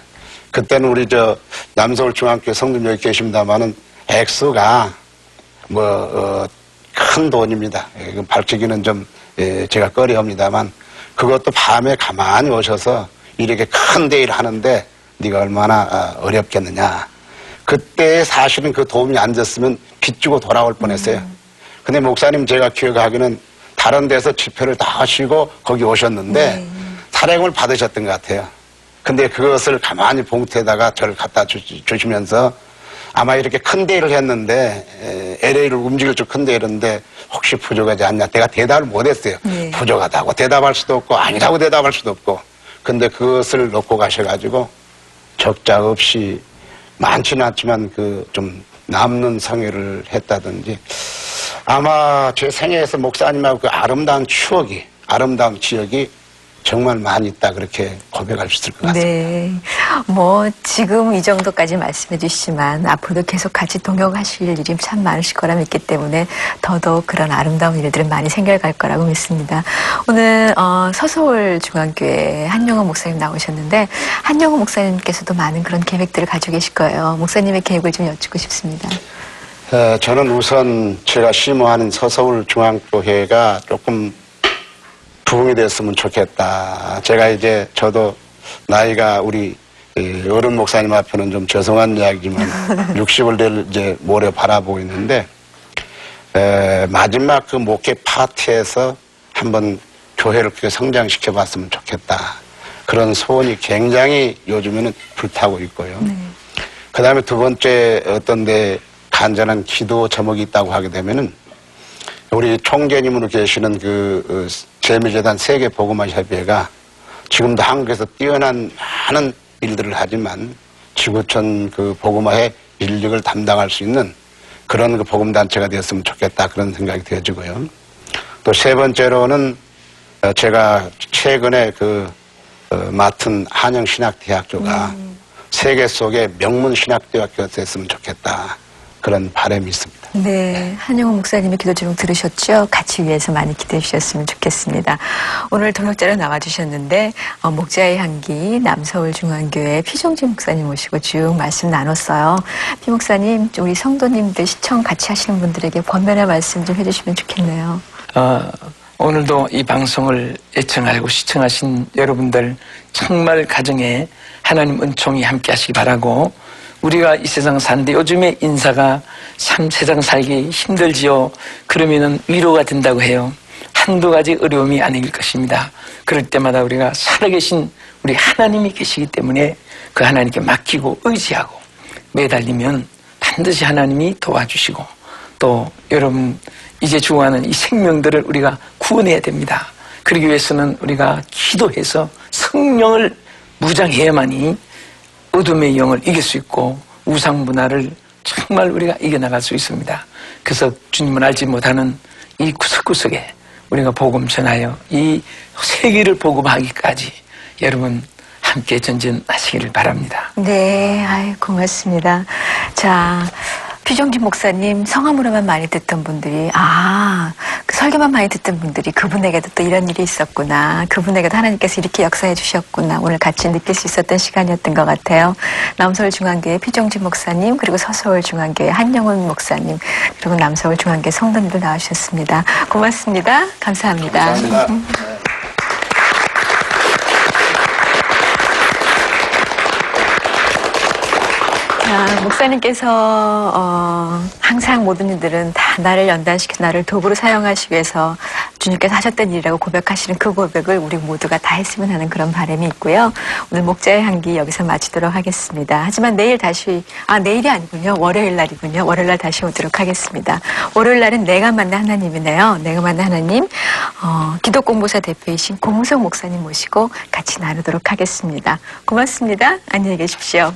그때는 우리 저 남서울 중학교 성도님 여기 계십니다만은 액수가 큰 돈입니다. 밝히기는 좀 제가 꺼려합니다만 그것도 밤에 가만히 오셔서 이렇게 큰 대회를 하는데 네가 얼마나 어렵겠느냐. 그때 사실은 그 도움이 안 됐으면 빚주고 돌아올 뻔했어요. 근데 목사님 제가 기억하기는 다른 데서 집회를 다 하시고 거기 오셨는데 사례금을 받으셨던 것 같아요. 근데 그것을 가만히 봉투에다가 저를 갖다 주시면서 아마 이렇게 큰 대회를 했는데 LA를 움직일 줄 큰 대회인데 혹시 부족하지 않냐. 내가 대답을 못했어요. 네. 부족하다고 대답할 수도 없고 아니라고 대답할 수도 없고. 근데 그것을 놓고 가셔가지고 적자 없이 많지는 않지만 그 좀 남는 성회를 했다든지 아마 제 생애에서 목사님하고 그 아름다운 추억이 아름다운 기억이 정말 많이 있다 그렇게 고백할 수 있을 것 같습니다. 네. 뭐 지금 이 정도까지 말씀해 주시지만 앞으로도 계속 같이 동역하실 일이 참 많으실 거라 믿기 때문에 더더욱 그런 아름다운 일들은 많이 생겨갈 거라고 믿습니다. 오늘 서서울 중앙교회 한영호 목사님 나오셨는데 한영호 목사님께서도 많은 그런 계획들을 가지고 계실 거예요. 목사님의 계획을 좀 여쭙고 싶습니다. 저는 우선 제가 심호하는 서서울 중앙교회가 조금 부흥이 됐으면 좋겠다. 제가 이제 저도 나이가 우리 어른 목사님 앞에는 좀 죄송한 이야기지만 60을 이제 모레 바라보고 있는데 마지막 그 목회 파티에서 한번 교회를 그렇게 성장시켜 봤으면 좋겠다. 그런 소원이 굉장히 요즘에는 불타고 있고요. 그 다음에 두 번째 어떤 데 간절한 기도 제목이 있다고 하게 되면은 우리 총재님으로 계시는 그 재미재단 세계복음화협의회가 지금도 한국에서 뛰어난 많은 일들을 하지만 지구촌 그 복음화의 인력을 담당할 수 있는 그런 그 복음단체가 되었으면 좋겠다 그런 생각이 되어지고요. 또 세 번째로는 제가 최근에 맡은 한영신학대학교가 세계 속의 명문 신학대학교가 됐으면 좋겠다. 그런 바람이 있습니다. 네, 한영호 목사님의 기도 제목 들으셨죠? 같이 위해서 많이 기도해 주셨으면 좋겠습니다. 오늘 동역자로 나와주셨는데 목자의 향기 남서울중앙교회 피종진 목사님 모시고 쭉 말씀 나눴어요. 피 목사님, 우리 성도님들 시청 같이 하시는 분들에게 권면의 말씀 좀 해주시면 좋겠네요. 오늘도 이 방송을 애청하고 시청하신 여러분들 정말 가정에 하나님 은총이 함께 하시기 바라고, 우리가 이 세상 사는데 요즘에 인사가 참 세상 살기 힘들지요. 그러면은 위로가 된다고 해요. 한두 가지 어려움이 아닐 것입니다. 그럴 때마다 우리가 살아계신 우리 하나님이 계시기 때문에 그 하나님께 맡기고 의지하고 매달리면 반드시 하나님이 도와주시고, 또 여러분 이제 죽어가는 이 생명들을 우리가 구원해야 됩니다. 그러기 위해서는 우리가 기도해서 성령을 무장해야만이 어둠의 영을 이길 수 있고 우상 문화를 정말 우리가 이겨나갈 수 있습니다. 그래서 주님을 알지 못하는 이 구석구석에 우리가 복음 전하여 이 세계를 복음하기까지 여러분 함께 전진하시기를 바랍니다. 네, 아이, 고맙습니다. 자, 피종진 목사님 성함으로만 많이 듣던 분들이, 그 설교만 많이 듣던 분들이 그분에게도 또 이런 일이 있었구나, 그분에게도 하나님께서 이렇게 역사해 주셨구나, 오늘 같이 느낄 수 있었던 시간이었던 것 같아요. 남서울중앙교회 피종진 목사님, 그리고 서서울중앙교회 한영훈 목사님, 그리고 남서울중앙교회 성도님들 나와주셨습니다. 고맙습니다. 감사합니다. 감사합니다. 목사님께서 항상 모든 일들은 다 나를 연단시켜 나를 도구로 사용하시기 위해서 주님께서 하셨던 일이라고 고백하시는 그 고백을 우리 모두가 다 했으면 하는 그런 바람이 있고요. 오늘 목자의 향기 여기서 마치도록 하겠습니다. 하지만 내일 다시, 내일이 아니군요. 월요일 날이군요. 월요일 날 다시 오도록 하겠습니다. 월요일 날은 내가 만난 하나님이네요. 내가 만난 하나님, 기독공보사 대표이신 고무석 목사님 모시고 같이 나누도록 하겠습니다. 고맙습니다. 안녕히 계십시오.